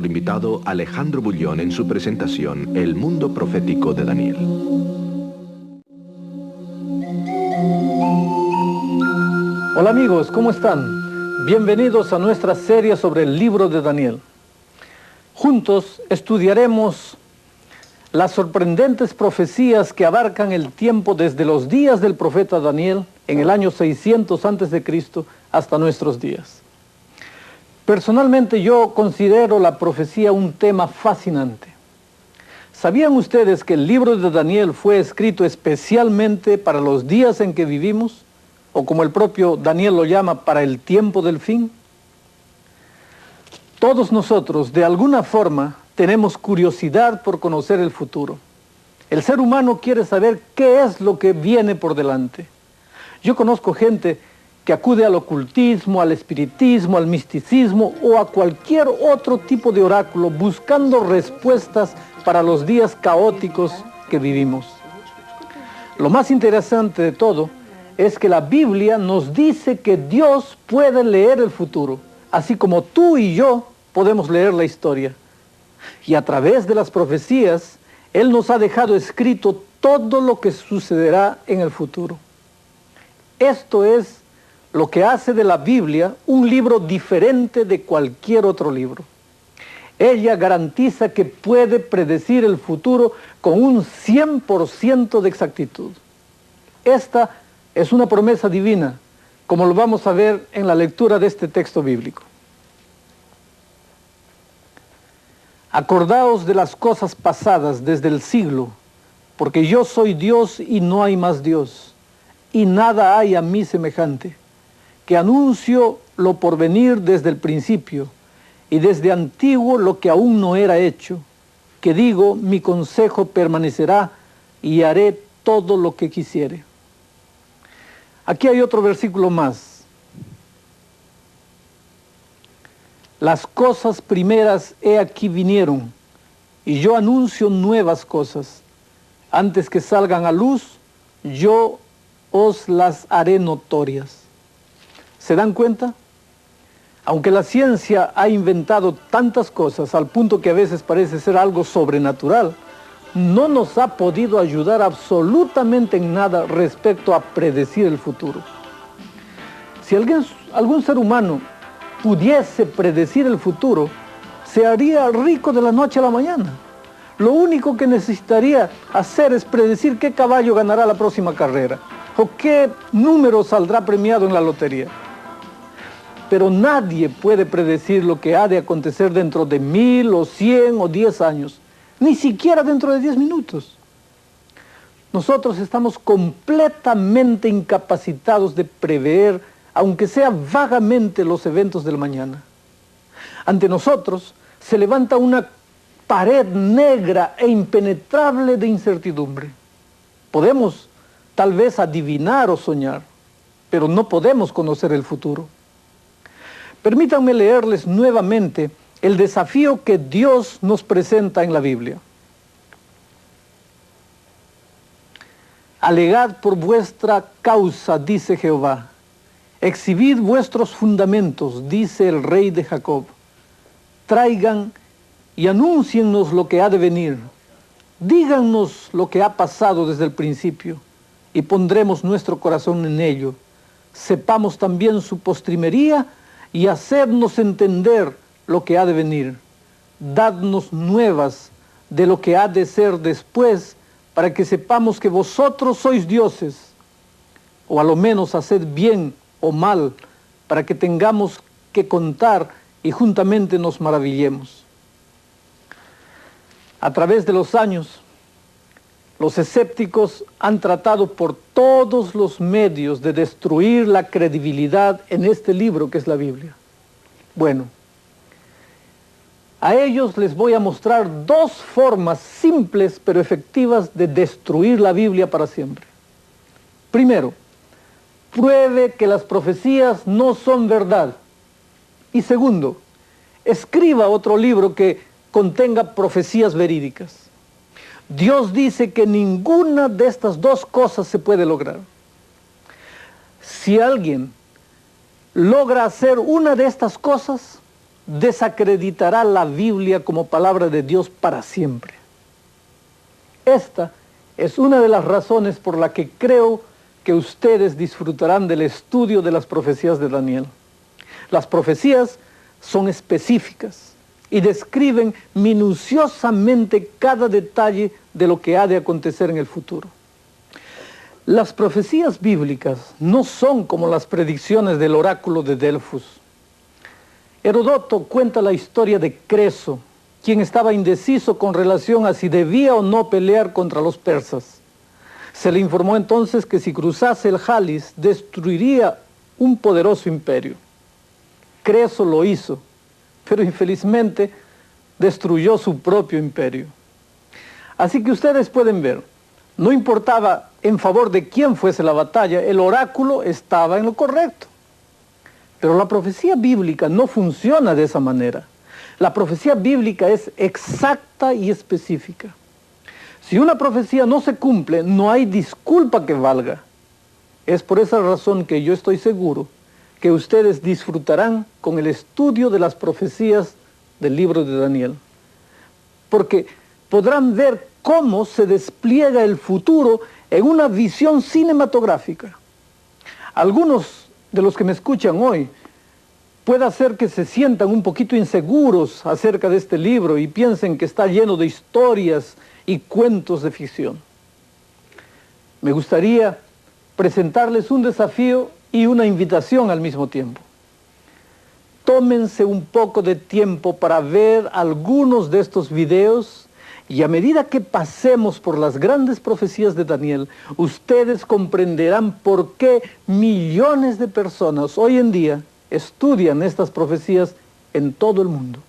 nuestro invitado Alejandro Bullón en su presentación El Mundo Profético de Daniel. Hola amigos, ¿cómo están? Bienvenidos a nuestra serie sobre el libro de Daniel. Juntos estudiaremos las sorprendentes profecías que abarcan el tiempo desde los días del profeta Daniel en el año 600 a.C. hasta nuestros días. Personalmente yo considero la profecía un tema fascinante. ¿Sabían ustedes que el libro de Daniel fue escrito especialmente para los días en que vivimos? O como el propio Daniel lo llama, para el tiempo del fin. Todos nosotros, de alguna forma, tenemos curiosidad por conocer el futuro. El ser humano quiere saber qué es lo que viene por delante. Yo conozco gente que acude al ocultismo, al espiritismo, al misticismo o a cualquier otro tipo de oráculo buscando respuestas para los días caóticos que vivimos. Lo más interesante de todo es que la Biblia nos dice que Dios puede leer el futuro, así como tú y yo podemos leer la historia. Y a través de las profecías, Él nos ha dejado escrito todo lo que sucederá en el futuro. Esto es lo que hace de la Biblia un libro diferente de cualquier otro libro. Ella garantiza que puede predecir el futuro con un 100% de exactitud. Esta es una promesa divina, como lo vamos a ver en la lectura de este texto bíblico. Acordaos de las cosas pasadas desde el siglo, porque yo soy Dios y no hay más Dios, y nada hay a mí semejante, que anuncio lo por venir desde el principio, y desde antiguo lo que aún no era hecho, que digo, mi consejo permanecerá, y haré todo lo que quisiere. Aquí hay otro versículo más. Las cosas primeras he aquí vinieron, y yo anuncio nuevas cosas. Antes que salgan a luz, yo os las haré notorias. ¿Se dan cuenta? Aunque la ciencia ha inventado tantas cosas al punto que a veces parece ser algo sobrenatural, no nos ha podido ayudar absolutamente en nada respecto a predecir el futuro. Si algún ser humano pudiese predecir el futuro, se haría rico de la noche a la mañana. Lo único que necesitaría hacer es predecir qué caballo ganará la próxima carrera o qué número saldrá premiado en la lotería. Pero nadie puede predecir lo que ha de acontecer dentro de 1000 o 100 o 10 años. Ni siquiera dentro de 10 minutos. Nosotros estamos completamente incapacitados de prever, aunque sea vagamente, los eventos del mañana. Ante nosotros se levanta una pared negra e impenetrable de incertidumbre. Podemos tal vez adivinar o soñar, pero no podemos conocer el futuro. Permítanme leerles nuevamente el desafío que Dios nos presenta en la Biblia. Alegad por vuestra causa, dice Jehová. Exhibid vuestros fundamentos, dice el Rey de Jacob. Traigan y anúnciennos lo que ha de venir. Díganos lo que ha pasado desde el principio, y pondremos nuestro corazón en ello. Sepamos también su postrimería y hacednos entender lo que ha de venir. Dadnos nuevas de lo que ha de ser después, para que sepamos que vosotros sois dioses, o a lo menos haced bien o mal, para que tengamos que contar y juntamente nos maravillemos. A través de los años, los escépticos han tratado por todos los medios de destruir la credibilidad en este libro que es la Biblia. Bueno, a ellos les voy a mostrar dos formas simples pero efectivas de destruir la Biblia para siempre. Primero, pruebe que las profecías no son verdad. Y segundo, escriba otro libro que contenga profecías verídicas. Dios dice que ninguna de estas dos cosas se puede lograr. Si alguien logra hacer una de estas cosas, desacreditará la Biblia como palabra de Dios para siempre. Esta es una de las razones por la que creo que ustedes disfrutarán del estudio de las profecías de Daniel. Las profecías son específicas y describen minuciosamente cada detalle de lo que ha de acontecer en el futuro. Las profecías bíblicas no son como las predicciones del oráculo de Delfos. Heródoto cuenta la historia de Creso, quien estaba indeciso con relación a si debía o no pelear contra los persas. Se le informó entonces que si cruzase el Jalis, destruiría un poderoso imperio. Creso lo hizo, pero infelizmente destruyó su propio imperio. Así que ustedes pueden ver, no importaba en favor de quién fuese la batalla, el oráculo estaba en lo correcto. Pero la profecía bíblica no funciona de esa manera. La profecía bíblica es exacta y específica. Si una profecía no se cumple, no hay disculpa que valga. Es por esa razón que yo estoy seguro que ustedes disfrutarán con el estudio de las profecías del libro de Daniel. Porque podrán ver cómo se despliega el futuro en una visión cinematográfica. Algunos de los que me escuchan hoy puede hacer que se sientan un poquito inseguros acerca de este libro y piensen que está lleno de historias y cuentos de ficción. Me gustaría presentarles un desafío y una invitación al mismo tiempo. Tómense un poco de tiempo para ver algunos de estos videos y a medida que pasemos por las grandes profecías de Daniel, ustedes comprenderán por qué millones de personas hoy en día estudian estas profecías en todo el mundo.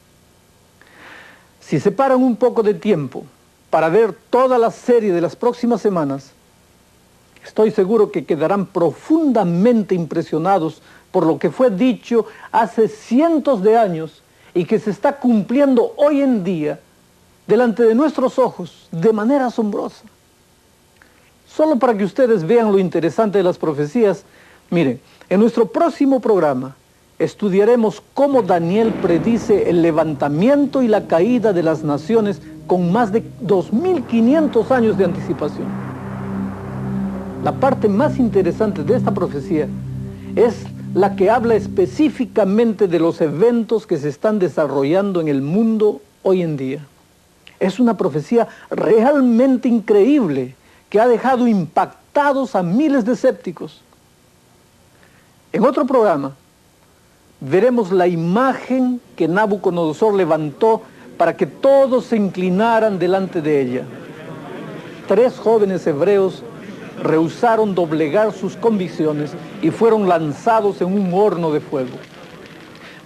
Si separan un poco de tiempo para ver toda la serie de las próximas semanas, estoy seguro que quedarán profundamente impresionados por lo que fue dicho hace cientos de años y que se está cumpliendo hoy en día delante de nuestros ojos de manera asombrosa. Solo para que ustedes vean lo interesante de las profecías, miren, en nuestro próximo programa estudiaremos cómo Daniel predice el levantamiento y la caída de las naciones con más de 2500 años de anticipación. La parte más interesante de esta profecía es la que habla específicamente de los eventos que se están desarrollando en el mundo hoy en día. Es una profecía realmente increíble que ha dejado impactados a miles de escépticos. En otro programa veremos la imagen que Nabucodonosor levantó para que todos se inclinaran delante de ella. 3 jóvenes hebreos rehusaron doblegar sus convicciones y fueron lanzados en un horno de fuego.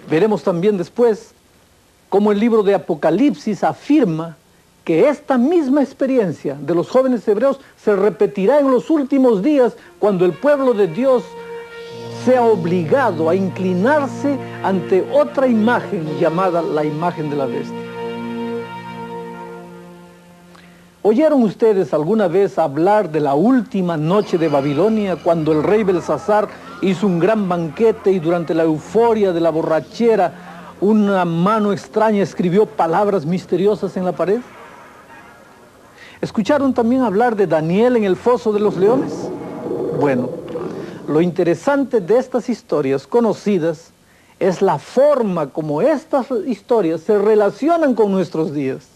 Veremos también después cómo el libro de Apocalipsis afirma que esta misma experiencia de los jóvenes hebreos se repetirá en los últimos días cuando el pueblo de Dios sea obligado a inclinarse ante otra imagen llamada la imagen de la bestia. ¿Oyeron ustedes alguna vez hablar de la última noche de Babilonia, cuando el rey Belsasar hizo un gran banquete y durante la euforia de la borrachera una mano extraña escribió palabras misteriosas en la pared? ¿Escucharon también hablar de Daniel en el foso de los leones? Bueno, lo interesante de estas historias conocidas es la forma como estas historias se relacionan con nuestros días.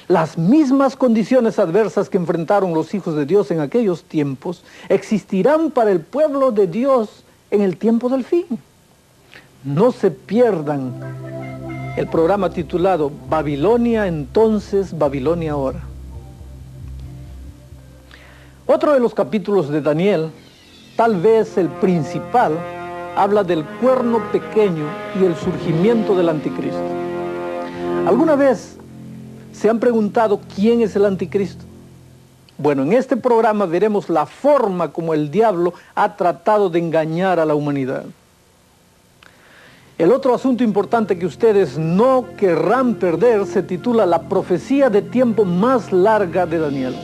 Las mismas condiciones adversas que enfrentaron los hijos de Dios en aquellos tiempos existirán para el pueblo de Dios en el tiempo del fin. No se pierdan el programa titulado Babilonia entonces, Babilonia ahora. Otro de los capítulos de Daniel, tal vez el principal, habla del cuerno pequeño y el surgimiento del anticristo. ¿Alguna vez se han preguntado quién es el anticristo? Bueno, en este programa veremos la forma como el diablo ha tratado de engañar a la humanidad. El otro asunto importante que ustedes no querrán perder se titula La profecía de tiempo más larga de Daniel.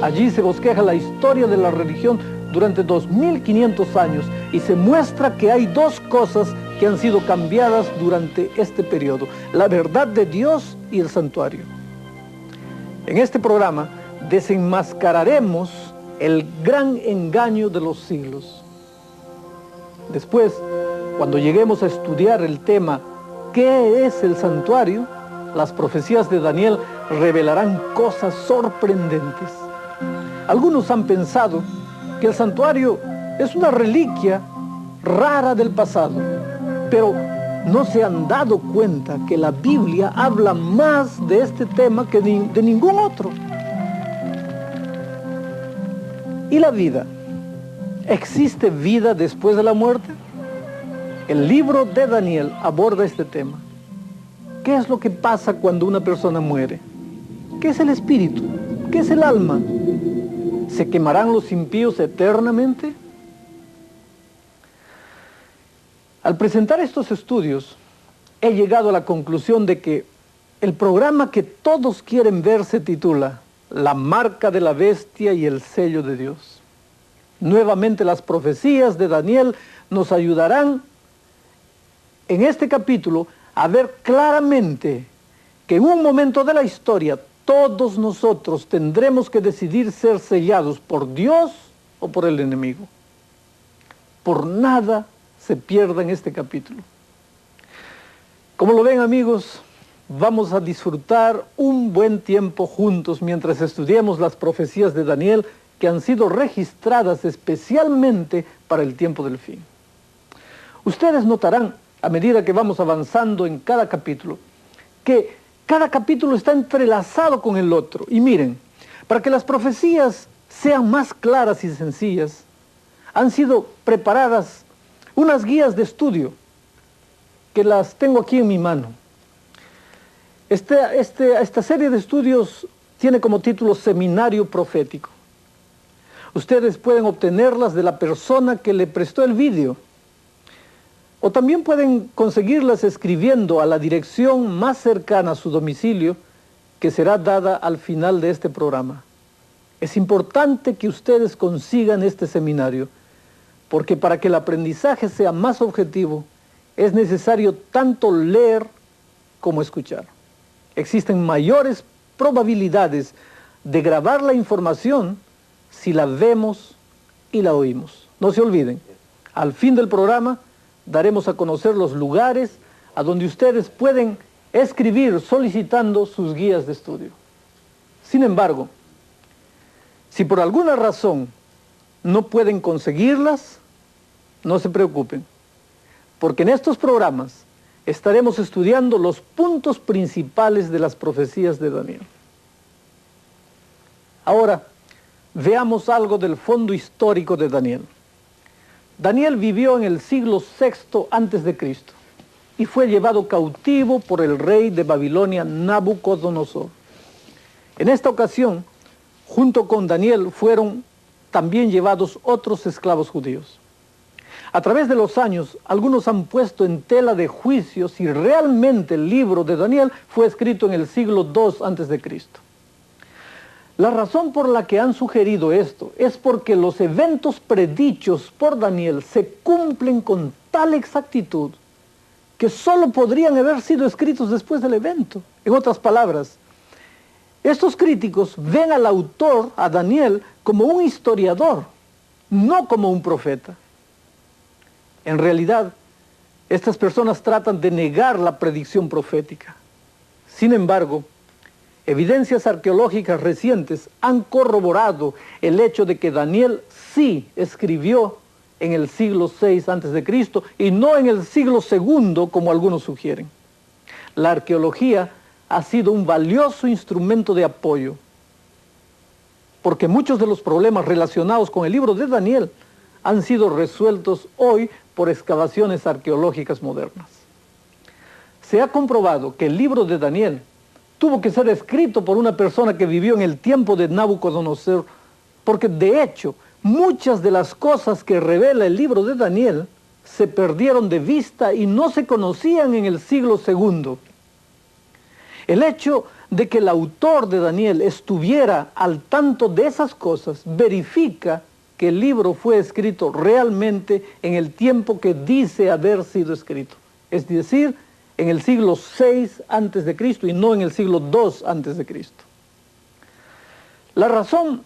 Allí se bosqueja la historia de la religión durante 2500 años y se muestra que hay 2 cosas que han sido cambiadas durante este periodo: la verdad de Dios y el santuario. En este programa desenmascararemos el gran engaño de los siglos. Después, cuando lleguemos a estudiar el tema ¿qué es el santuario?, las profecías de Daniel revelarán cosas sorprendentes. Algunos han pensado que el santuario es una reliquia rara del pasado, pero no se han dado cuenta que la Biblia habla más de este tema que de ningún otro. ¿Y la vida? ¿Existe vida después de la muerte? El libro de Daniel aborda este tema. ¿Qué es lo que pasa cuando una persona muere? ¿Qué es el espíritu? ¿Qué es el alma? ¿Se quemarán los impíos eternamente? Al presentar estos estudios, he llegado a la conclusión de que el programa que todos quieren ver se titula La marca de la bestia y el sello de Dios. Nuevamente las profecías de Daniel nos ayudarán en este capítulo a ver claramente que en un momento de la historia todos nosotros tendremos que decidir ser sellados por Dios o por el enemigo. Por nada se pierda en este capítulo. Como lo ven, amigos, vamos a disfrutar un buen tiempo juntos mientras estudiemos las profecías de Daniel que han sido registradas especialmente para el tiempo del fin. Ustedes notarán, a medida que vamos avanzando en cada capítulo, que cada capítulo está entrelazado con el otro. Y miren, para que las profecías sean más claras y sencillas, han sido preparadas unas guías de estudio que las tengo aquí en mi mano. Esta serie de estudios tiene como título Seminario Profético. Ustedes pueden obtenerlas de la persona que le prestó el vídeo, o también pueden conseguirlas escribiendo a la dirección más cercana a su domicilio, que será dada al final de este programa. Es importante que ustedes consigan este seminario, porque para que el aprendizaje sea más objetivo, es necesario tanto leer como escuchar. Existen mayores probabilidades de grabar la información si la vemos y la oímos. No se olviden, al fin del programa daremos a conocer los lugares a donde ustedes pueden escribir solicitando sus guías de estudio. Sin embargo, si por alguna razón no pueden conseguirlas, no se preocupen, porque en estos programas estaremos estudiando los puntos principales de las profecías de Daniel. Ahora, veamos algo del fondo histórico de Daniel. Daniel vivió en el siglo VI a.C. y fue llevado cautivo por el rey de Babilonia, Nabucodonosor. En esta ocasión, junto con Daniel, fueron también llevados otros esclavos judíos. A través de los años, algunos han puesto en tela de juicio si realmente el libro de Daniel fue escrito en el siglo II a.C. La razón por la que han sugerido esto es porque los eventos predichos por Daniel se cumplen con tal exactitud que solo podrían haber sido escritos después del evento. En otras palabras, estos críticos ven al autor, a Daniel, como un historiador, no como un profeta. En realidad, estas personas tratan de negar la predicción profética. Sin embargo, evidencias arqueológicas recientes han corroborado el hecho de que Daniel sí escribió en el siglo VI a.C. y no en el siglo II, como algunos sugieren. La arqueología ha sido un valioso instrumento de apoyo, porque muchos de los problemas relacionados con el libro de Daniel han sido resueltos hoy por excavaciones arqueológicas modernas. Se ha comprobado que el libro de Daniel tuvo que ser escrito por una persona que vivió en el tiempo de Nabucodonosor, porque de hecho muchas de las cosas que revela el libro de Daniel se perdieron de vista y no se conocían en el siglo II. El hecho de que el autor de Daniel estuviera al tanto de esas cosas verifica que el libro fue escrito realmente en el tiempo que dice haber sido escrito. Es decir, en el siglo VI antes de Cristo y no en el siglo II antes de Cristo. La razón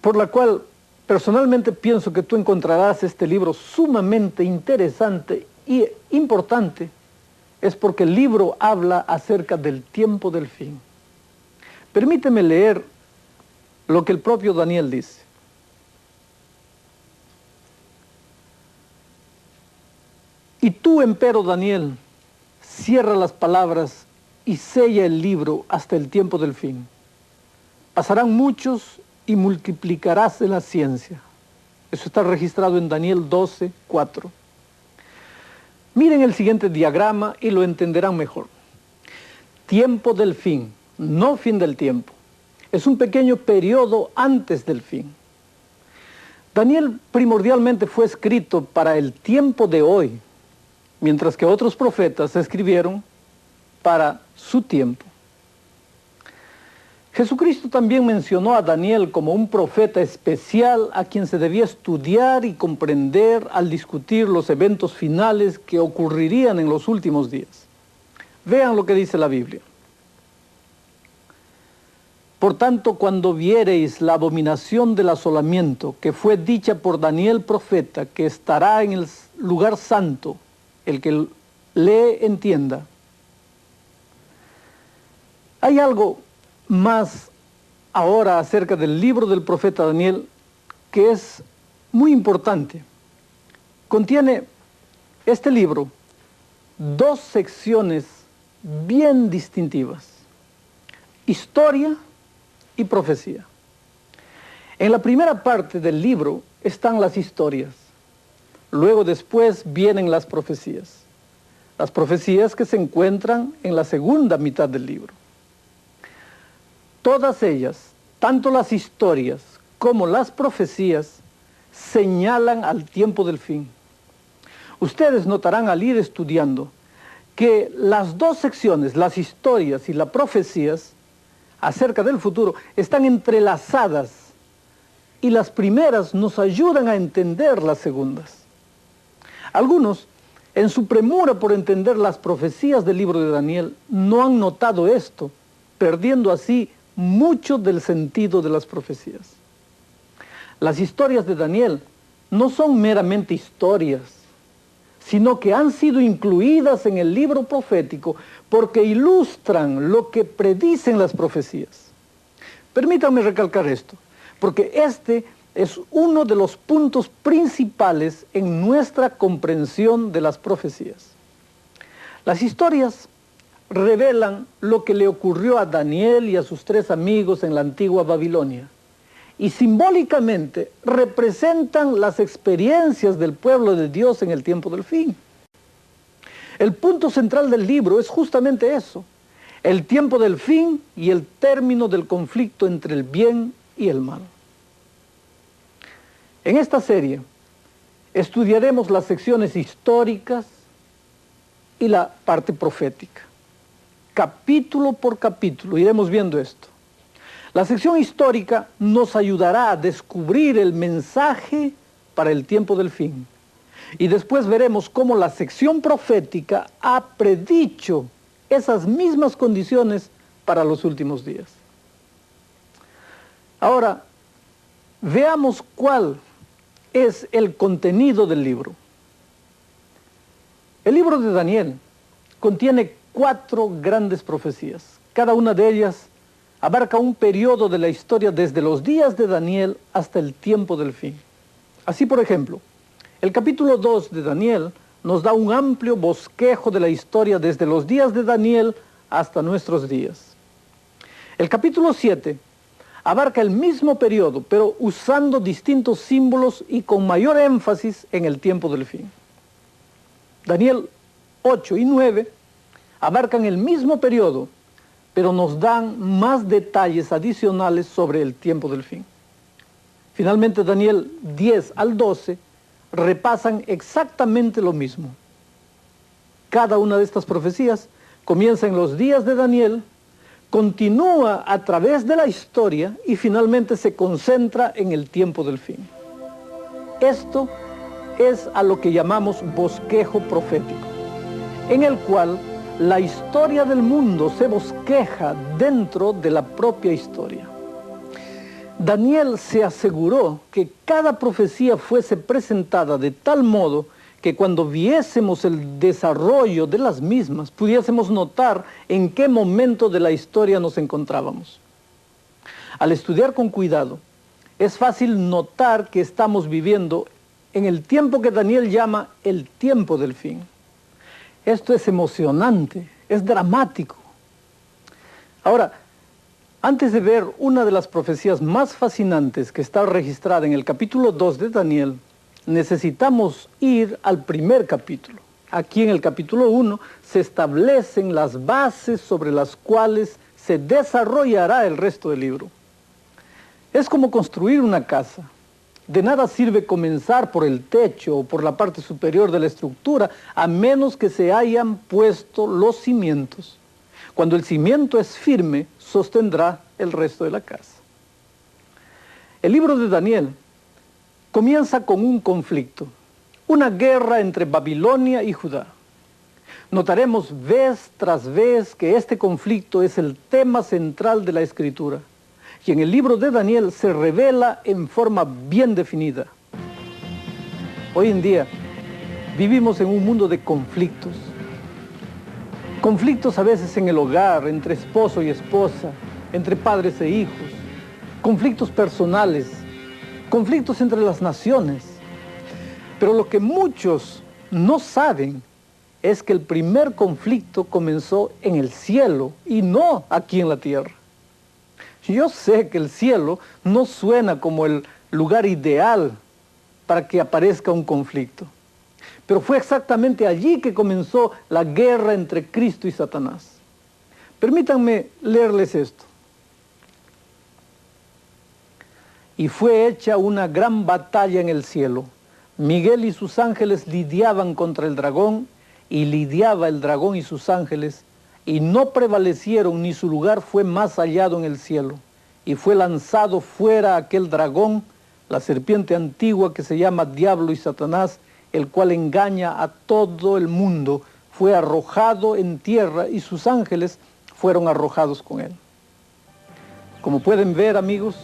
por la cual personalmente pienso que tú encontrarás este libro sumamente interesante y importante es porque el libro habla acerca del tiempo del fin. Permíteme leer lo que el propio Daniel dice. Y tú, empero, Daniel, cierra las palabras y sella el libro hasta el tiempo del fin. Pasarán muchos y multiplicaráse la ciencia. Eso está registrado en Daniel 12, 4. Miren el siguiente diagrama y lo entenderán mejor. Tiempo del fin, no fin del tiempo. Es un pequeño periodo antes del fin. Daniel primordialmente fue escrito para el tiempo de hoy, mientras que otros profetas escribieron para su tiempo. Jesucristo también mencionó a Daniel como un profeta especial a quien se debía estudiar y comprender al discutir los eventos finales que ocurrirían en los últimos días. Vean lo que dice la Biblia. Por tanto, cuando viereis la abominación del asolamiento que fue dicha por Daniel profeta, que estará en el lugar santo, el que lee entienda. Hay algo más ahora acerca del libro del profeta Daniel que es muy importante. Contiene este libro dos secciones bien distintivas: historia y profecía. En la primera parte del libro están las historias. Luego después vienen las profecías. Las profecías que se encuentran en la segunda mitad del libro. Todas ellas, tanto las historias como las profecías, señalan al tiempo del fin. Ustedes notarán al ir estudiando que las dos secciones, las historias y las profecías, acerca del futuro, están entrelazadas y las primeras nos ayudan a entender las segundas. Algunos, en su premura por entender las profecías del libro de Daniel, no han notado esto, perdiendo así mucho del sentido de las profecías. Las historias de Daniel no son meramente historias, sino que han sido incluidas en el libro profético porque ilustran lo que predicen las profecías. Permítanme recalcar esto, porque este es uno de los puntos principales en nuestra comprensión de las profecías. Las historias revelan lo que le ocurrió a Daniel y a sus 3 amigos en la antigua Babilonia, y simbólicamente representan las experiencias del pueblo de Dios en el tiempo del fin. El punto central del libro es justamente eso, el tiempo del fin y el término del conflicto entre el bien y el mal. En esta serie estudiaremos las secciones históricas y la parte profética. Capítulo por capítulo iremos viendo esto. La sección histórica nos ayudará a descubrir el mensaje para el tiempo del fin. Y después veremos cómo la sección profética ha predicho esas mismas condiciones para los últimos días. Ahora, veamos cuál es el contenido del libro. El libro de Daniel contiene 4 grandes profecías. Cada una de ellas abarca un periodo de la historia desde los días de Daniel hasta el tiempo del fin. Así, por ejemplo, el capítulo 2 de Daniel nos da un amplio bosquejo de la historia desde los días de Daniel hasta nuestros días. El capítulo 7 abarca el mismo periodo, pero usando distintos símbolos y con mayor énfasis en el tiempo del fin. Daniel 8 y 9 abarcan el mismo periodo, pero nos dan más detalles adicionales sobre el tiempo del fin. Finalmente, Daniel 10 al 12 repasan exactamente lo mismo. Cada una de estas profecías comienza en los días de Daniel, continúa a través de la historia y finalmente se concentra en el tiempo del fin. Esto es a lo que llamamos bosquejo profético, en el cual la historia del mundo se bosqueja dentro de la propia historia. Daniel se aseguró que cada profecía fuese presentada de tal modo que cuando viésemos el desarrollo de las mismas, pudiésemos notar en qué momento de la historia nos encontrábamos. Al estudiar con cuidado, es fácil notar que estamos viviendo en el tiempo que Daniel llama el tiempo del fin. Esto es emocionante, es dramático. Ahora, antes de ver una de las profecías más fascinantes que está registrada en el capítulo 2 de Daniel, necesitamos ir al primer capítulo. Aquí en el capítulo 1 se establecen las bases sobre las cuales se desarrollará el resto del libro. Es como construir una casa. De nada sirve comenzar por el techo o por la parte superior de la estructura, a menos que se hayan puesto los cimientos. Cuando el cimiento es firme, sostendrá el resto de la casa. El libro de Daniel comienza con un conflicto, una guerra entre Babilonia y Judá. Notaremos vez tras vez que este conflicto es el tema central de la Escritura, y en el libro de Daniel se revela en forma bien definida. Hoy en día vivimos en un mundo de conflictos. Conflictos a veces en el hogar, entre esposo y esposa, entre padres e hijos, conflictos personales, conflictos entre las naciones. Pero lo que muchos no saben es que el primer conflicto comenzó en el cielo y no aquí en la tierra. Yo sé que el cielo no suena como el lugar ideal para que aparezca un conflicto, pero fue exactamente allí que comenzó la guerra entre Cristo y Satanás. Permítanme leerles esto. Y fue hecha una gran batalla en el cielo. Miguel y sus ángeles lidiaban contra el dragón, y lidiaba el dragón y sus ángeles, y no prevalecieron, ni su lugar fue más hallado en el cielo. Y fue lanzado fuera aquel dragón, la serpiente antigua que se llama Diablo y Satanás, el cual engaña a todo el mundo, fue arrojado en tierra y sus ángeles fueron arrojados con él. Como pueden ver, amigos,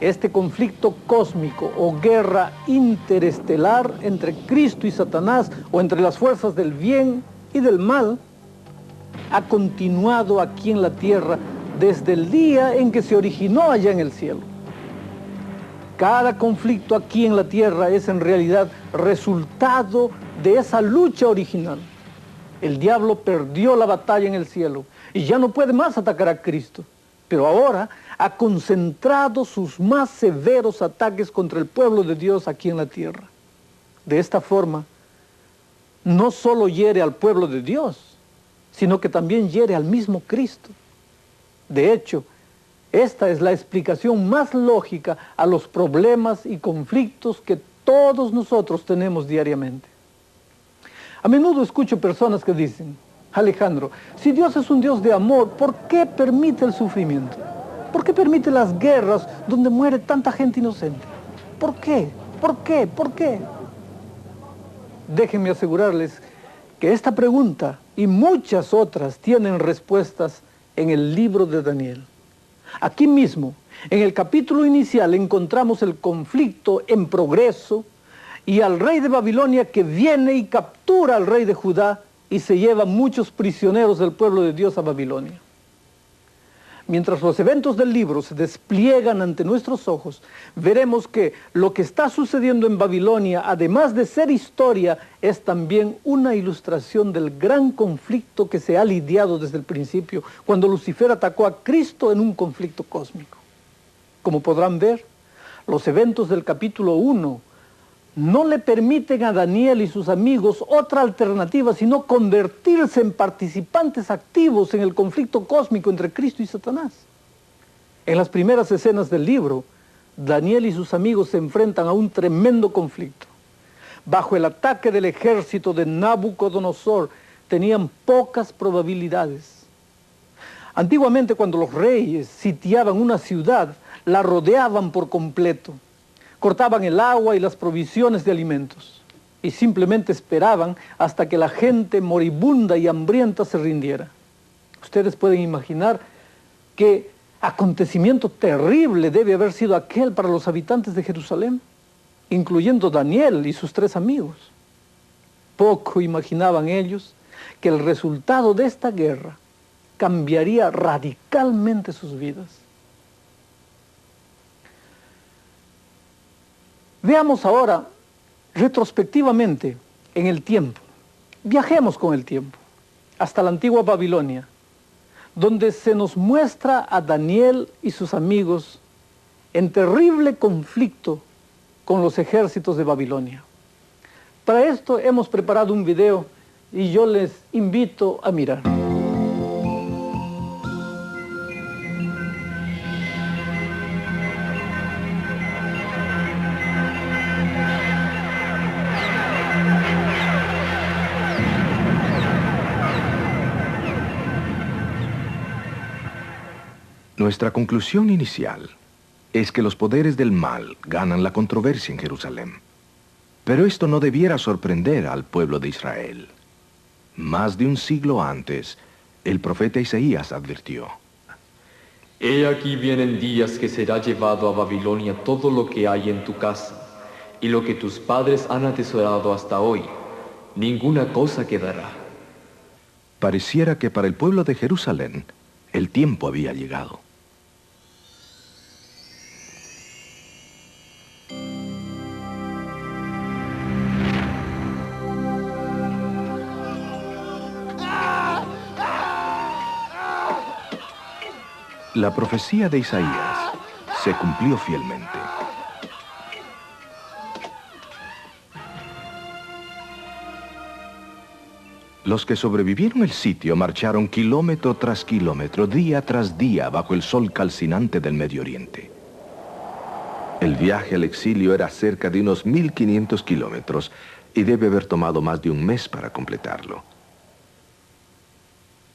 este conflicto cósmico o guerra interestelar entre Cristo y Satanás, o entre las fuerzas del bien y del mal, ha continuado aquí en la tierra desde el día en que se originó allá en el cielo. Cada conflicto aquí en la tierra es en realidad resultado de esa lucha original. El diablo perdió la batalla en el cielo y ya no puede más atacar a Cristo, pero ahora ha concentrado sus más severos ataques contra el pueblo de Dios aquí en la tierra. De esta forma, no solo hiere al pueblo de Dios, sino que también hiere al mismo Cristo. De hecho, esta es la explicación más lógica a los problemas y conflictos que todos nosotros tenemos diariamente. A menudo escucho personas que dicen: Alejandro, si Dios es un Dios de amor, ¿por qué permite el sufrimiento? ¿Por qué permite las guerras donde muere tanta gente inocente? ¿Por qué? ¿Por qué? ¿Por qué? Déjenme asegurarles que esta pregunta y muchas otras tienen respuestas en el libro de Daniel. Aquí mismo, en el capítulo inicial, encontramos el conflicto en progreso y al rey de Babilonia que viene y captura al rey de Judá y se lleva muchos prisioneros del pueblo de Dios a Babilonia. Mientras los eventos del libro se despliegan ante nuestros ojos, veremos que lo que está sucediendo en Babilonia, además de ser historia, es también una ilustración del gran conflicto que se ha lidiado desde el principio, cuando Lucifer atacó a Cristo en un conflicto cósmico. Como podrán ver, los eventos del capítulo 1 no le permiten a Daniel y sus amigos otra alternativa sino convertirse en participantes activos en el conflicto cósmico entre Cristo y Satanás. En las primeras escenas del libro, Daniel y sus amigos se enfrentan a un tremendo conflicto. Bajo el ataque del ejército de Nabucodonosor, tenían pocas probabilidades. Antiguamente, cuando los reyes sitiaban una ciudad, la rodeaban por completo. Cortaban el agua y las provisiones de alimentos y simplemente esperaban hasta que la gente moribunda y hambrienta se rindiera. Ustedes pueden imaginar qué acontecimiento terrible debe haber sido aquel para los habitantes de Jerusalén, incluyendo Daniel y sus 3 amigos. Poco imaginaban ellos que el resultado de esta guerra cambiaría radicalmente sus vidas. Veamos ahora, retrospectivamente, en el tiempo. Viajemos con el tiempo, hasta la antigua Babilonia, donde se nos muestra a Daniel y sus amigos en terrible conflicto con los ejércitos de Babilonia. Para esto hemos preparado un video y yo les invito a mirar. Nuestra conclusión inicial es que los poderes del mal ganan la controversia en Jerusalén. Pero esto no debiera sorprender al pueblo de Israel. Más de un siglo antes, el profeta Isaías advirtió: He aquí vienen días que será llevado a Babilonia todo lo que hay en tu casa, y lo que tus padres han atesorado hasta hoy, ninguna cosa quedará. Pareciera que para el pueblo de Jerusalén, el tiempo había llegado. La profecía de Isaías se cumplió fielmente. Los que sobrevivieron el sitio marcharon kilómetro tras kilómetro, día tras día, bajo el sol calcinante del Medio Oriente. El viaje al exilio era cerca de unos 1500 kilómetros y debe haber tomado más de un mes para completarlo.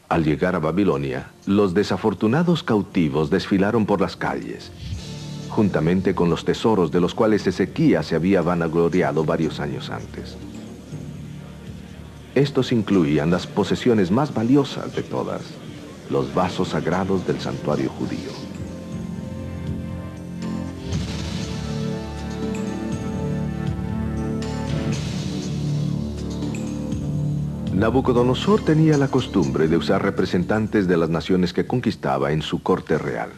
Al llegar a Babilonia, los desafortunados cautivos desfilaron por las calles, juntamente con los tesoros de los cuales Ezequías se había vanagloriado varios años antes. Estos incluían las posesiones más valiosas de todas, los vasos sagrados del santuario judío. Nabucodonosor tenía la costumbre de usar representantes de las naciones que conquistaba en su corte real.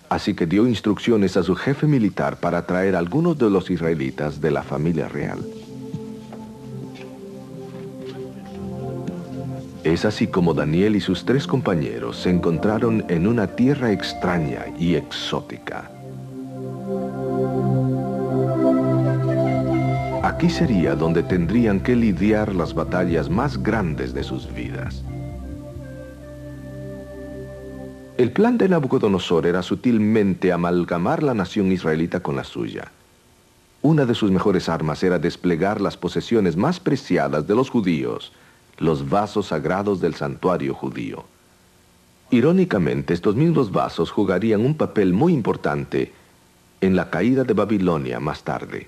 Así que dio instrucciones a su jefe militar para traer a algunos de los israelitas de la familia real. Es así como Daniel y sus 3 compañeros se encontraron en una tierra extraña y exótica. Aquí sería donde tendrían que lidiar las batallas más grandes de sus vidas. El plan de Nabucodonosor era sutilmente amalgamar la nación israelita con la suya. Una de sus mejores armas era desplegar las posesiones más preciadas de los judíos, los vasos sagrados del santuario judío. Irónicamente, estos mismos vasos jugarían un papel muy importante en la caída de Babilonia más tarde.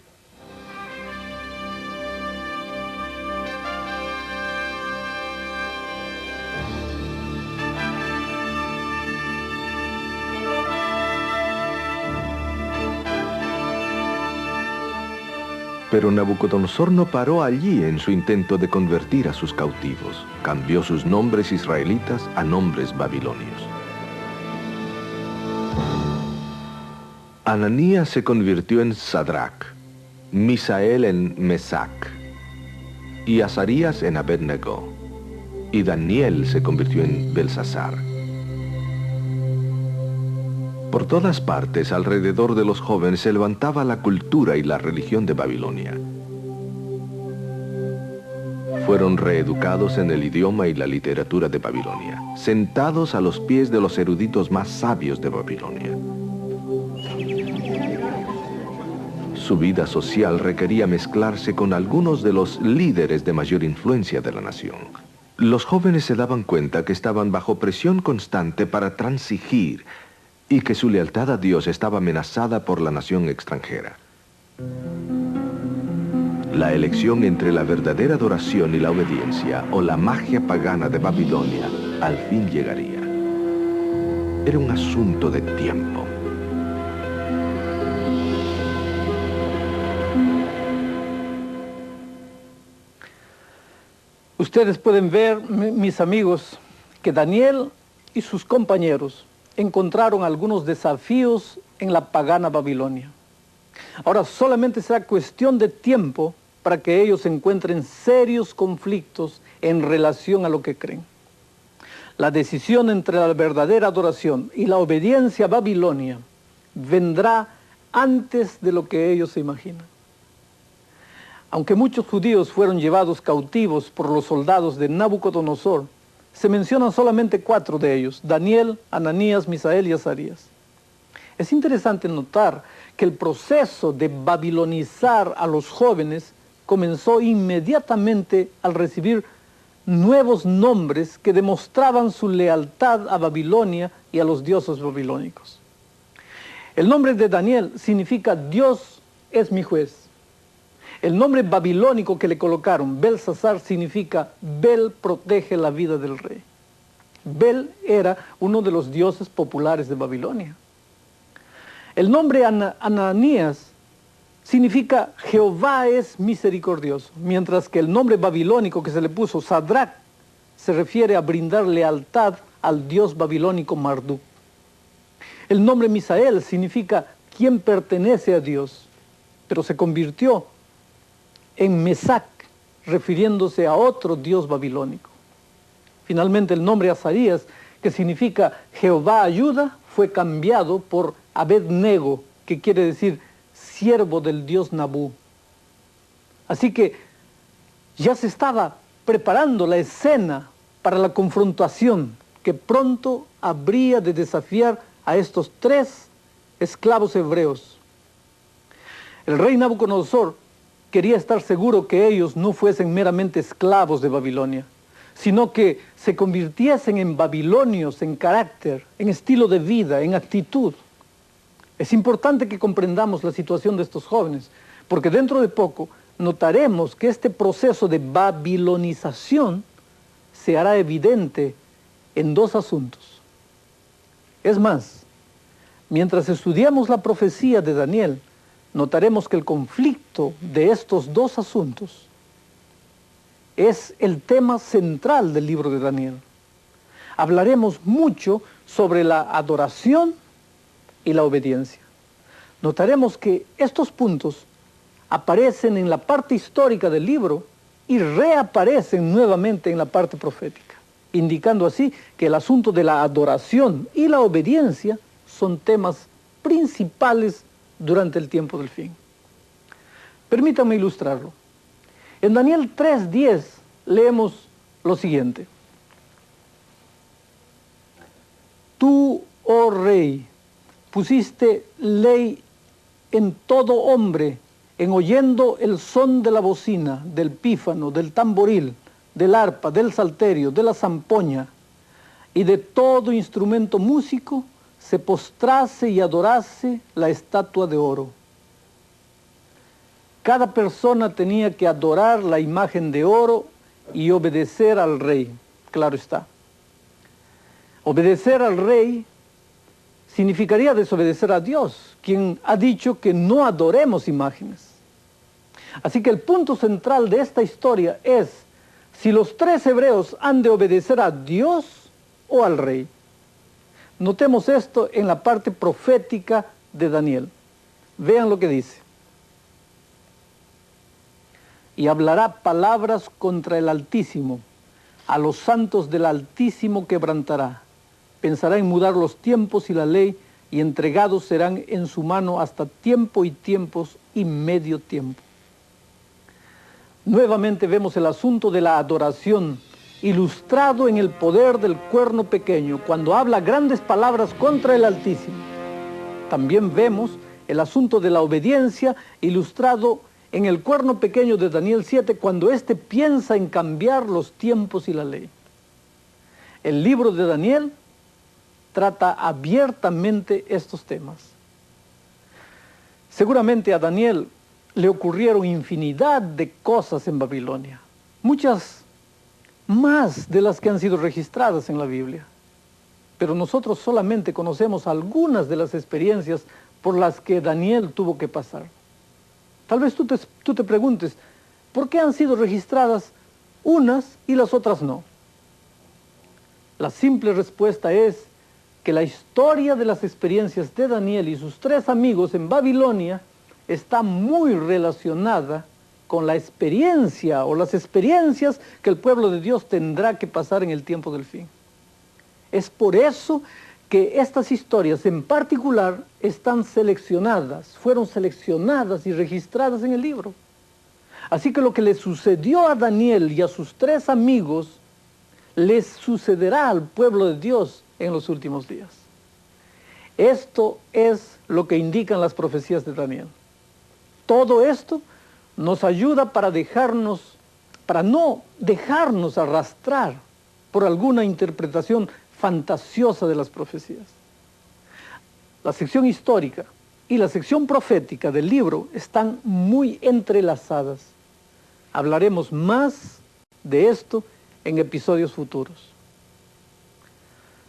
Pero Nabucodonosor no paró allí en su intento de convertir a sus cautivos. Cambió sus nombres israelitas a nombres babilonios. Ananías se convirtió en Sadrach, Misael en Mesac, y Azarías en Abednego, y Daniel se convirtió en Belsasar. Por todas partes, alrededor de los jóvenes, se levantaba la cultura y la religión de Babilonia. Fueron reeducados en el idioma y la literatura de Babilonia, sentados a los pies de los eruditos más sabios de Babilonia. Su vida social requería mezclarse con algunos de los líderes de mayor influencia de la nación. Los jóvenes se daban cuenta que estaban bajo presión constante para transigir y que su lealtad a Dios estaba amenazada por la nación extranjera. La elección entre la verdadera adoración y la obediencia, o la magia pagana de Babilonia, al fin llegaría. Era un asunto de tiempo. Ustedes pueden ver, mis amigos, que Daniel y sus compañeros encontraron algunos desafíos en la pagana Babilonia. Ahora solamente será cuestión de tiempo para que ellos encuentren serios conflictos en relación a lo que creen. La decisión entre la verdadera adoración y la obediencia a Babilonia vendrá antes de lo que ellos se imaginan. Aunque muchos judíos fueron llevados cautivos por los soldados de Nabucodonosor, se mencionan solamente 4 de ellos: Daniel, Ananías, Misael y Azarías. Es interesante notar que el proceso de babilonizar a los jóvenes comenzó inmediatamente al recibir nuevos nombres que demostraban su lealtad a Babilonia y a los dioses babilónicos. El nombre de Daniel significa Dios es mi juez. El nombre babilónico que le colocaron, Belsasar, significa Bel protege la vida del rey. Bel era uno de los dioses populares de Babilonia. El nombre Ananías significa Jehová es misericordioso, mientras que el nombre babilónico que se le puso, Sadrach, se refiere a brindar lealtad al dios babilónico Marduk. El nombre Misael significa quien pertenece a Dios, pero se convirtió en Mesac, refiriéndose a otro dios babilónico. Finalmente el nombre Azarías, que significa Jehová ayuda, fue cambiado por Abed-nego, que quiere decir siervo del dios Nabú. Así que ya se estaba preparando la escena para la confrontación que pronto habría de desafiar a estos 3 esclavos hebreos. El rey Nabucodonosor quería estar seguro que ellos no fuesen meramente esclavos de Babilonia, sino que se convirtiesen en babilonios en carácter, en estilo de vida, en actitud. Es importante que comprendamos la situación de estos jóvenes, porque dentro de poco notaremos que este proceso de babilonización se hará evidente en 2 asuntos. Es más, mientras estudiamos la profecía de Daniel, notaremos que el conflicto de estos 2 asuntos es el tema central del libro de Daniel. Hablaremos mucho sobre la adoración y la obediencia. Notaremos que estos puntos aparecen en la parte histórica del libro y reaparecen nuevamente en la parte profética, indicando así que el asunto de la adoración y la obediencia son temas principales durante el tiempo del fin. Permítanme ilustrarlo. En Daniel 3:10 leemos lo siguiente: Tú, oh rey, pusiste ley en todo hombre, en oyendo el son de la bocina, del pífano, del tamboril, del arpa, del salterio, de la zampoña y de todo instrumento músico, se postrase y adorase la estatua de oro. Cada persona tenía que adorar la imagen de oro y obedecer al rey, claro está. Obedecer al rey significaría desobedecer a Dios, quien ha dicho que no adoremos imágenes. Así que el punto central de esta historia es si los 3 hebreos han de obedecer a Dios o al rey. Notemos esto en la parte profética de Daniel. Vean lo que dice. Y hablará palabras contra el Altísimo, a los santos del Altísimo quebrantará. Pensará en mudar los tiempos y la ley, y entregados serán en su mano hasta tiempo y tiempos y medio tiempo. Nuevamente vemos el asunto de la adoración, ilustrado en el poder del cuerno pequeño, cuando habla grandes palabras contra el Altísimo. También vemos el asunto de la obediencia, ilustrado en el cuerno pequeño de Daniel 7, cuando éste piensa en cambiar los tiempos y la ley. El libro de Daniel trata abiertamente estos temas. Seguramente a Daniel le ocurrieron infinidad de cosas en Babilonia, muchas más de las que han sido registradas en la Biblia. Pero nosotros solamente conocemos algunas de las experiencias por las que Daniel tuvo que pasar. Tal vez tú te preguntes, ¿por qué han sido registradas unas y las otras no? La simple respuesta es que la historia de las experiencias de Daniel y sus 3 amigos en Babilonia está muy relacionada con la experiencia o las experiencias que el pueblo de Dios tendrá que pasar en el tiempo del fin. Es por eso que estas historias en particular están seleccionadas, fueron seleccionadas y registradas en el libro. Así que lo que le sucedió a Daniel y a sus 3 amigos les sucederá al pueblo de Dios en los últimos días. Esto es lo que indican las profecías de Daniel. Todo esto nos ayuda para no dejarnos arrastrar por alguna interpretación fantasiosa de las profecías. La sección histórica y la sección profética del libro están muy entrelazadas. Hablaremos más de esto en episodios futuros.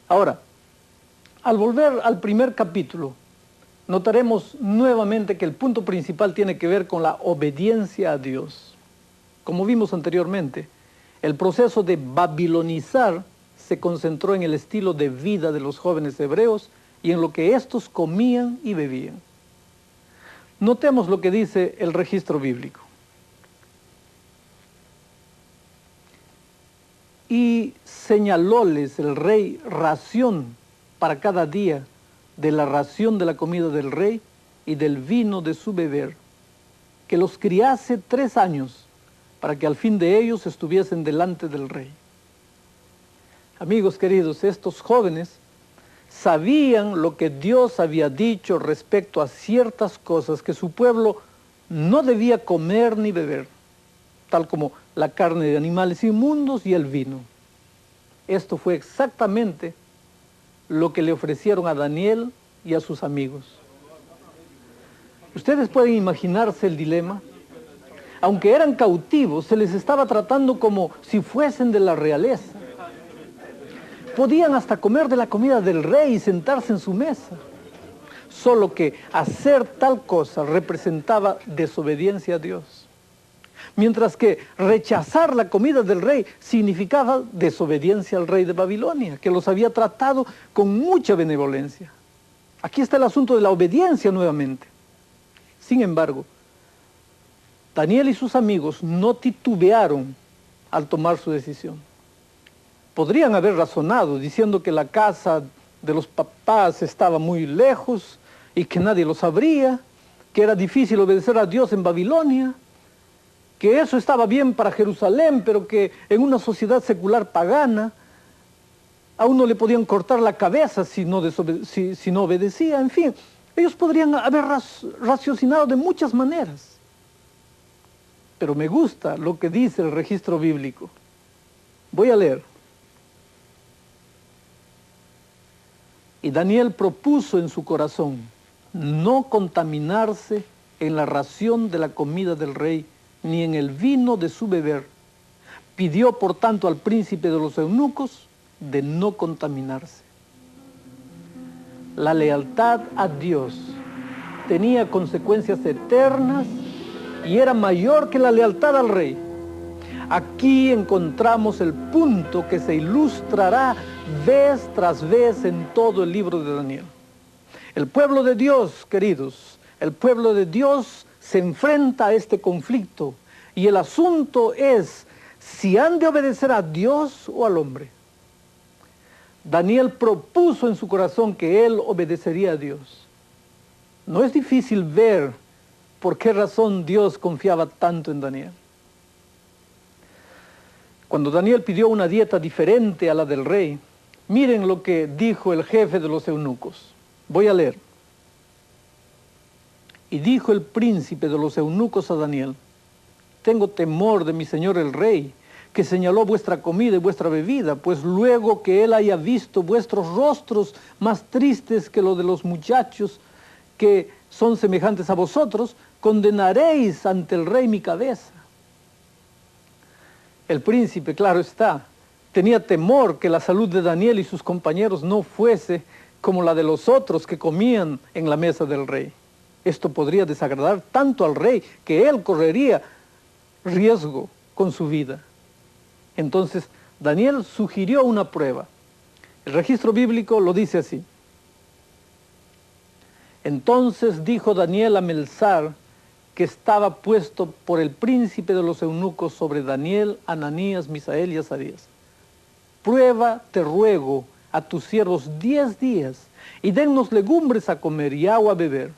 Ahora, al volver al primer capítulo, notaremos nuevamente que el punto principal tiene que ver con la obediencia a Dios. Como vimos anteriormente, el proceso de babilonizar se concentró en el estilo de vida de los jóvenes hebreos y en lo que éstos comían y bebían. Notemos lo que dice el registro bíblico. Y señalóles el rey ración para cada día de la ración de la comida del rey y del vino de su beber, que los criase 3 años, para que al fin de ellos estuviesen delante del rey. Amigos queridos, estos jóvenes sabían lo que Dios había dicho respecto a ciertas cosas que su pueblo no debía comer ni beber, tal como la carne de animales inmundos y el vino. Esto fue exactamente lo que le ofrecieron a Daniel y a sus amigos. Ustedes pueden imaginarse el dilema. Aunque eran cautivos, se les estaba tratando como si fuesen de la realeza. Podían hasta comer de la comida del rey y sentarse en su mesa. Solo que hacer tal cosa representaba desobediencia a Dios. Mientras que rechazar la comida del rey significaba desobediencia al rey de Babilonia, que los había tratado con mucha benevolencia. Aquí está el asunto de la obediencia nuevamente. Sin embargo, Daniel y sus amigos no titubearon al tomar su decisión. Podrían haber razonado diciendo que la casa de los papás estaba muy lejos y que nadie lo sabría, que era difícil obedecer a Dios en Babilonia, que eso estaba bien para Jerusalén, pero que en una sociedad secular pagana a uno le podían cortar la cabeza si no obedecía. En fin, ellos podrían haber raciocinado de muchas maneras. Pero me gusta lo que dice el registro bíblico. Voy a leer. Y Daniel propuso en su corazón no contaminarse en la ración de la comida del rey, ni en el vino de su beber. Pidió, por tanto, al príncipe de los eunucos de no contaminarse. La lealtad a Dios tenía consecuencias eternas y era mayor que la lealtad al rey. Aquí encontramos el punto que se ilustrará vez tras vez en todo el libro de Daniel. El pueblo de Dios, queridos, el pueblo de Dios se enfrenta a este conflicto y el asunto es si han de obedecer a Dios o al hombre. Daniel propuso en su corazón que él obedecería a Dios. No es difícil ver por qué razón Dios confiaba tanto en Daniel. Cuando Daniel pidió una dieta diferente a la del rey, miren lo que dijo el jefe de los eunucos. Voy a leer. Y dijo el príncipe de los eunucos a Daniel: tengo temor de mi señor el rey, que señaló vuestra comida y vuestra bebida, pues luego que él haya visto vuestros rostros más tristes que los de los muchachos que son semejantes a vosotros, condenaréis ante el rey mi cabeza. El príncipe, claro está, tenía temor que la salud de Daniel y sus compañeros no fuese como la de los otros que comían en la mesa del rey. Esto podría desagradar tanto al rey que él correría riesgo con su vida. Entonces, Daniel sugirió una prueba. El registro bíblico lo dice así. Entonces dijo Daniel a Melzar, que estaba puesto por el príncipe de los eunucos sobre Daniel, Ananías, Misael y Azarías: prueba, te ruego, a tus siervos 10 días, y dennos legumbres a comer y agua a beber.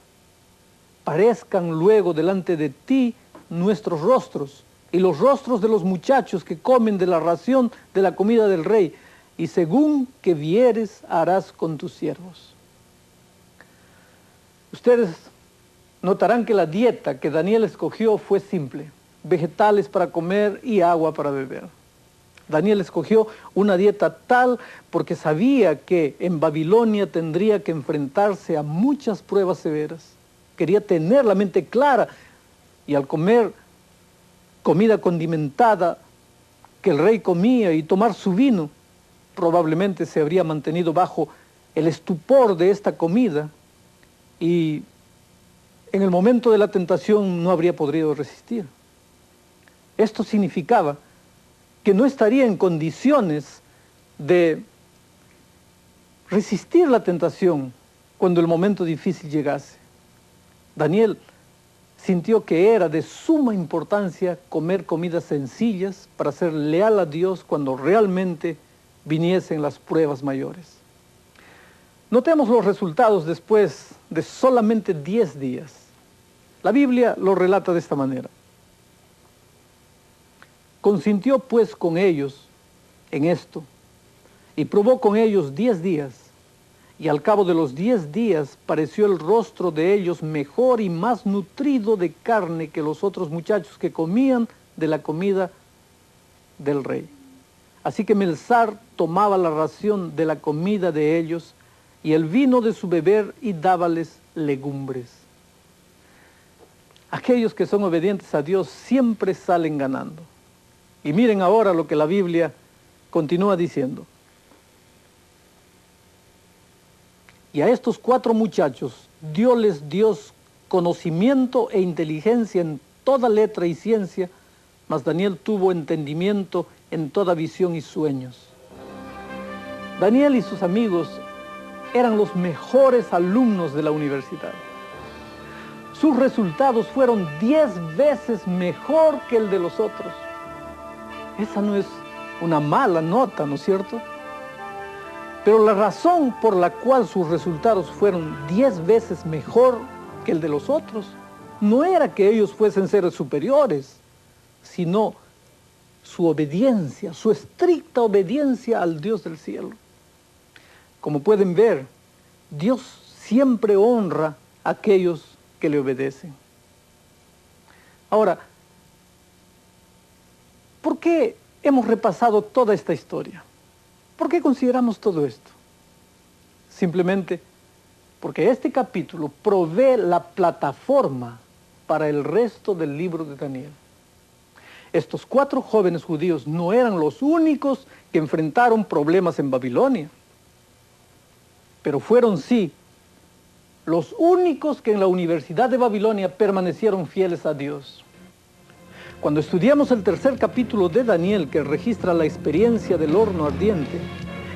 Parezcan luego delante de ti nuestros rostros, y los rostros de los muchachos que comen de la ración de la comida del rey, y según que vieres harás con tus siervos. Ustedes notarán que la dieta que Daniel escogió fue simple: vegetales para comer y agua para beber. Daniel escogió una dieta tal porque sabía que en Babilonia tendría que enfrentarse a muchas pruebas severas. Quería tener la mente clara, y al comer comida condimentada que el rey comía y tomar su vino, probablemente se habría mantenido bajo el estupor de esta comida, y en el momento de la tentación no habría podido resistir. Esto significaba que no estaría en condiciones de resistir la tentación cuando el momento difícil llegase. Daniel sintió que era de suma importancia comer comidas sencillas para ser leal a Dios cuando realmente viniesen las pruebas mayores. Notemos los resultados después de solamente 10 días. La Biblia lo relata de esta manera. Consintió pues con ellos en esto, y probó con ellos 10 días, y al cabo de los 10 días pareció el rostro de ellos mejor y más nutrido de carne que los otros muchachos que comían de la comida del rey. Así que Melzar tomaba la ración de la comida de ellos y el vino de su beber, y dábales legumbres. Aquellos que son obedientes a Dios siempre salen ganando. Y miren ahora lo que la Biblia continúa diciendo. Y a estos 4 muchachos dióles Dios conocimiento e inteligencia en toda letra y ciencia, mas Daniel tuvo entendimiento en toda visión y sueños. Daniel y sus amigos eran los mejores alumnos de la universidad. Sus resultados fueron 10 veces mejor que el de los otros. Esa no es una mala nota, ¿no es cierto? Pero la razón por la cual sus resultados fueron 10 veces mejor que el de los otros no era que ellos fuesen seres superiores, sino su obediencia, su estricta obediencia al Dios del cielo. Como pueden ver, Dios siempre honra a aquellos que le obedecen. Ahora, ¿por qué hemos repasado toda esta historia? ¿Por qué consideramos todo esto? Simplemente porque este capítulo provee la plataforma para el resto del libro de Daniel. Estos 4 jóvenes judíos no eran los únicos que enfrentaron problemas en Babilonia, pero fueron sí los únicos que en la Universidad de Babilonia permanecieron fieles a Dios. Cuando estudiamos el 3er capítulo de Daniel, que registra la experiencia del horno ardiente,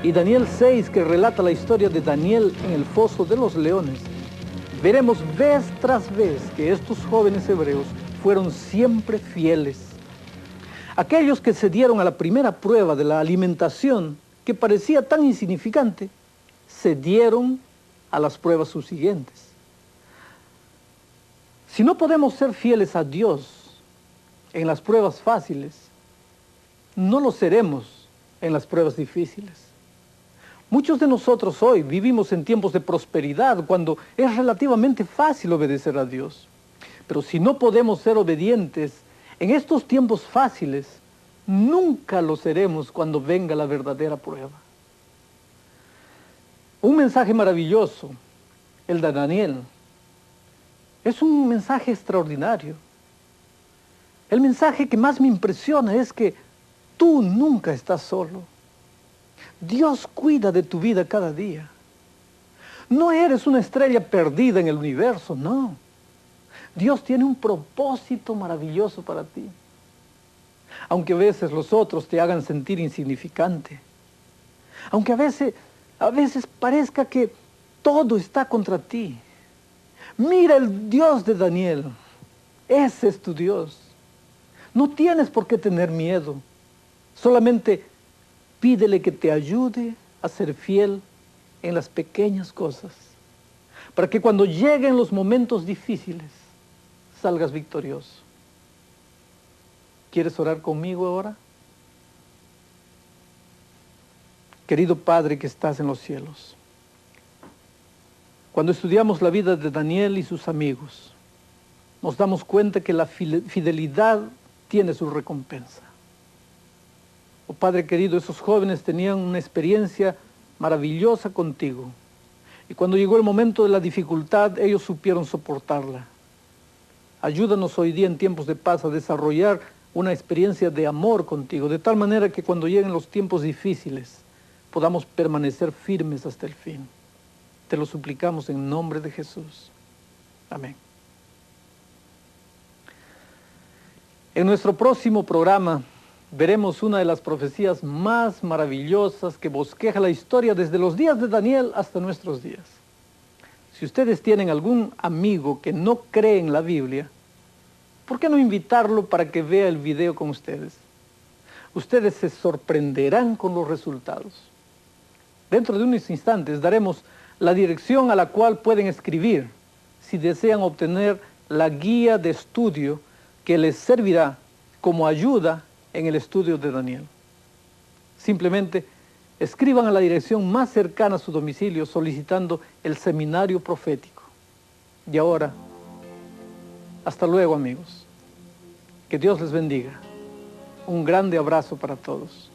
y Daniel 6, que relata la historia de Daniel en el foso de los leones, veremos vez tras vez que estos jóvenes hebreos fueron siempre fieles. Aquellos que se dieron a la primera prueba de la alimentación, que parecía tan insignificante, se dieron a las pruebas subsiguientes. Si no podemos ser fieles a Dios en las pruebas fáciles, no lo seremos en las pruebas difíciles. Muchos de nosotros hoy vivimos en tiempos de prosperidad, cuando es relativamente fácil obedecer a Dios. Pero si no podemos ser obedientes en estos tiempos fáciles, nunca lo seremos cuando venga la verdadera prueba. Un mensaje maravilloso, el de Daniel, Es un mensaje extraordinario. El mensaje que más me impresiona es que tú nunca estás solo. Dios cuida de tu vida cada día. No eres una estrella perdida en el universo, no. Dios tiene un propósito maravilloso para ti. Aunque a veces los otros te hagan sentir insignificante. Aunque a veces parezca que todo está contra ti. Mira el Dios de Daniel. Ese es tu Dios. No tienes por qué tener miedo. Solamente pídele que te ayude a ser fiel en las pequeñas cosas, para que cuando lleguen los momentos difíciles, salgas victorioso. ¿Quieres orar conmigo ahora? Querido Padre que estás en los cielos, cuando estudiamos la vida de Daniel y sus amigos, nos damos cuenta que la fidelidad tiene su recompensa. Oh Padre querido, esos jóvenes tenían una experiencia maravillosa contigo. Y cuando llegó el momento de la dificultad, ellos supieron soportarla. Ayúdanos hoy día en tiempos de paz a desarrollar una experiencia de amor contigo, de tal manera que cuando lleguen los tiempos difíciles, podamos permanecer firmes hasta el fin. Te lo suplicamos en nombre de Jesús. Amén. En nuestro próximo programa veremos una de las profecías más maravillosas que bosqueja la historia desde los días de Daniel hasta nuestros días. Si ustedes tienen algún amigo que no cree en la Biblia, ¿por qué no invitarlo para que vea el video con ustedes? Ustedes se sorprenderán con los resultados. Dentro de unos instantes daremos la dirección a la cual pueden escribir si desean obtener la guía de estudio que les servirá como ayuda en el estudio de Daniel. Simplemente escriban a la dirección más cercana a su domicilio solicitando el seminario profético. Y ahora, hasta luego amigos. Que Dios les bendiga. Un grande abrazo para todos.